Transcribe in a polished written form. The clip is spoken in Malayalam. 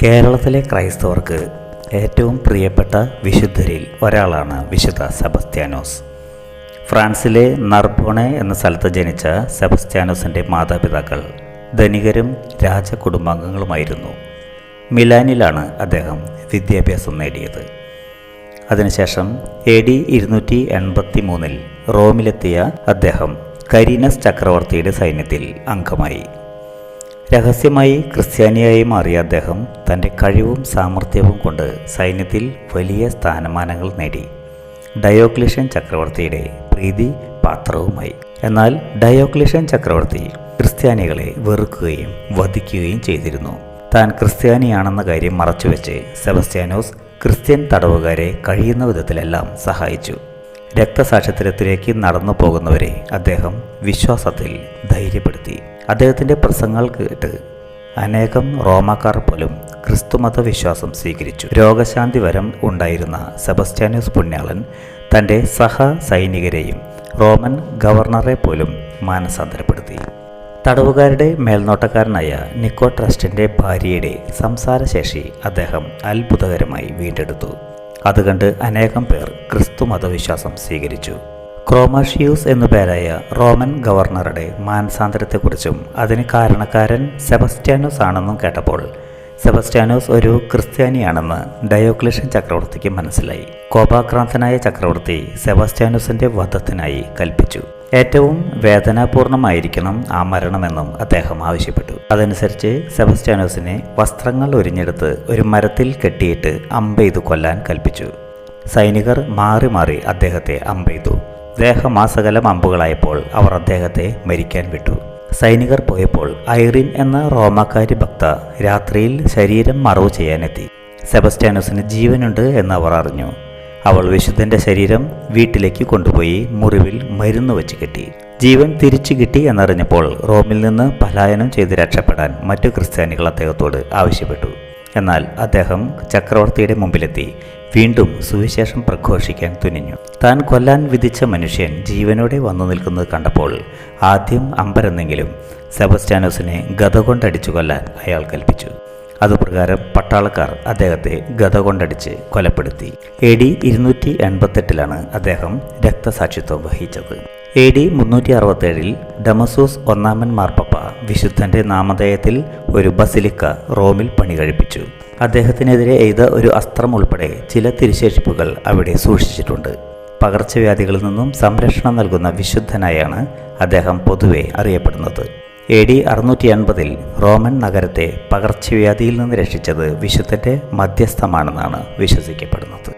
കേരളത്തിലെ ക്രൈസ്തവർക്ക് ഏറ്റവും പ്രിയപ്പെട്ട വിശുദ്ധരിൽ ഒരാളാണ് വിശുദ്ധ സെബസ്ത്യാനോസ്. ഫ്രാൻസിലെ നർബോണെ എന്ന സ്ഥലത്ത് ജനിച്ച സെബസ്ത്യാനോസിൻ്റെ മാതാപിതാക്കൾ ധനികരും രാജകുടുംബാംഗങ്ങളുമായിരുന്നു. മിലാനിലാണ് അദ്ദേഹം വിദ്യാഭ്യാസം നേടിയത്. അതിനുശേഷം AD 283 റോമിലെത്തിയ അദ്ദേഹം കരീനസ് ചക്രവർത്തിയുടെ സൈന്യത്തിൽ അംഗമായി. രഹസ്യമായി ക്രിസ്ത്യാനിയായി മാറിയ അദ്ദേഹം തൻ്റെ കഴിവും സാമർഥ്യവും കൊണ്ട് സൈന്യത്തിൽ വലിയ സ്ഥാനമാനങ്ങൾ നേടി. ഡയോക്ലിഷ്യൻ ചക്രവർത്തിയുടെ പ്രീതി പാത്രവുമായി. എന്നാൽ ഡയോക്ലിഷ്യൻ ചക്രവർത്തി ക്രിസ്ത്യാനികളെ വെറുക്കുകയും വധിക്കുകയും ചെയ്തിരുന്നു. താൻ ക്രിസ്ത്യാനിയാണെന്ന കാര്യം മറച്ചുവെച്ച് സെബസ്ത്യാനോസ് ക്രിസ്ത്യൻ തടവുകാരെ കഴിയുന്ന വിധത്തിലെല്ലാം സഹായിച്ചു. രക്തസാക്ഷിത്വത്തിലേക്ക് നടന്നു പോകുന്നവരെ അദ്ദേഹം വിശ്വാസത്തിൽ ധൈര്യപ്പെടുത്തി. അദ്ദേഹത്തിൻ്റെ പ്രസംഗങ്ങൾ കേട്ട് അനേകം റോമാക്കാർ പോലും ക്രിസ്തുമത വിശ്വാസം സ്വീകരിച്ചു. രോഗശാന്തി വരം ഉണ്ടായിരുന്ന സെബസ്ത്യാനോസ് പുണ്യാളൻ തൻ്റെ സൈനികരെയും റോമൻ ഗവർണറെ പോലും മാനസാന്തരപ്പെടുത്തി. തടവുകാരുടെ മേൽനോട്ടക്കാരനായ നിക്കോട്രസ്റ്റിൻ്റെ ഭാര്യയുടെ സംസാരശേഷി അദ്ദേഹം അത്ഭുതകരമായി വീണ്ടെടുത്തു. അതുകണ്ട് അനേകം പേർ ക്രിസ്തു മതവിശ്വാസം സ്വീകരിച്ചു. ക്രോമാഷിയൂസ് എന്നു പേരായ റോമൻ ഗവർണറുടെ മാനസാന്തരത്തെക്കുറിച്ചും അതിന് കാരണക്കാരൻ സെബസ്ത്യാനോസ് ആണെന്നും കേട്ടപ്പോൾ സെബസ്ത്യാനോസ് ഒരു ക്രിസ്ത്യാനിയാണെന്ന് ഡയോക്ലിഷ്യൻ ചക്രവർത്തിക്ക് മനസ്സിലായി. കോപാക്രാന്തനായ ചക്രവർത്തി സെബസ്ത്യാനോസിൻ്റെ വധത്തിനായി കൽപ്പിച്ചു. ഏറ്റവും വേദനാപൂർണമായിരിക്കണം ആ മരണമെന്നും അദ്ദേഹം ആവശ്യപ്പെട്ടു. അതനുസരിച്ച് സെബസ്ത്യാനോസിനെ വസ്ത്രങ്ങൾ ഉരിഞ്ഞെടുത്ത് ഒരു മരത്തിൽ കെട്ടിയിട്ട് അമ്പെയ്തു കൊല്ലാൻ കൽപ്പിച്ചു. സൈനികർ മാറി മാറി അദ്ദേഹത്തെ അമ്പെയ്തു. ദേഹമാസകലം അമ്പുകളായപ്പോൾ അവർ അദ്ദേഹത്തെ മരിക്കാൻ വിട്ടു. സൈനികർ പോയപ്പോൾ ഐറിൻ എന്ന റോമാക്കാരി ഭക്ത രാത്രിയിൽ ശരീരം മറവ് ചെയ്യാനെത്തി. സെബസ്ത്യാനോസിന് ജീവനുണ്ട് എന്ന് അവർ അറിഞ്ഞു. അവൾ വിശുദ്ധൻ്റെ ശരീരം വീട്ടിലേക്ക് കൊണ്ടുപോയി മുറിവിൽ മരുന്ന് വെച്ച് കെട്ടി. ജീവൻ തിരിച്ചു കിട്ടി എന്നറിഞ്ഞപ്പോൾ റോമിൽ നിന്ന് പലായനം ചെയ്ത് രക്ഷപ്പെടാൻ മറ്റു ക്രിസ്ത്യാനികൾ അദ്ദേഹത്തോട് ആവശ്യപ്പെട്ടു. എന്നാൽ അദ്ദേഹം ചക്രവർത്തിയുടെ മുമ്പിലെത്തി വീണ്ടും സുവിശേഷം പ്രഘോഷിക്കാൻ തുനിഞ്ഞു. താൻ കൊല്ലാൻ വിധിച്ച മനുഷ്യൻ ജീവനോടെ വന്നു നിൽക്കുന്നത് കണ്ടപ്പോൾ ആദ്യം അമ്പരന്നെങ്കിലും സെബസ്ത്യാനോസിനെ ഗദ കൊണ്ടടിച്ചു കൊല്ലാൻ അയാൾ കൽപ്പിച്ചു. അതുപ്രകാരം പട്ടാളക്കാർ അദ്ദേഹത്തെ ഗദ കൊണ്ടടിച്ച് കൊലപ്പെടുത്തി. AD 288 അദ്ദേഹം രക്തസാക്ഷിത്വം വഹിച്ചത്. AD 367 ഡമസൂസ് ഒന്നാമൻ മാർപ്പാപ്പ വിശുദ്ധൻ്റെ നാമധേയത്തിൽ ഒരു ബസിലിക്ക റോമിൽ പണി കഴിപ്പിച്ചു. അദ്ദേഹത്തിനെതിരെ എയ്ത ഒരു അസ്ത്രം ഉൾപ്പെടെ ചില തിരുശേഷിപ്പുകൾ അവിടെ സൂക്ഷിച്ചിട്ടുണ്ട്. പകർച്ചവ്യാധികളിൽ നിന്നും സംരക്ഷണം നൽകുന്ന വിശുദ്ധനായാണ് അദ്ദേഹം പൊതുവെ അറിയപ്പെടുന്നത്. AD 680 റോമൻ നഗരത്തെ പകർച്ചവ്യാധിയിൽ നിന്ന് രക്ഷിച്ചത് വിശുദ്ധൻ്റെ മധ്യസ്ഥമാണെന്നാണ് വിശ്വസിക്കപ്പെടുന്നത്.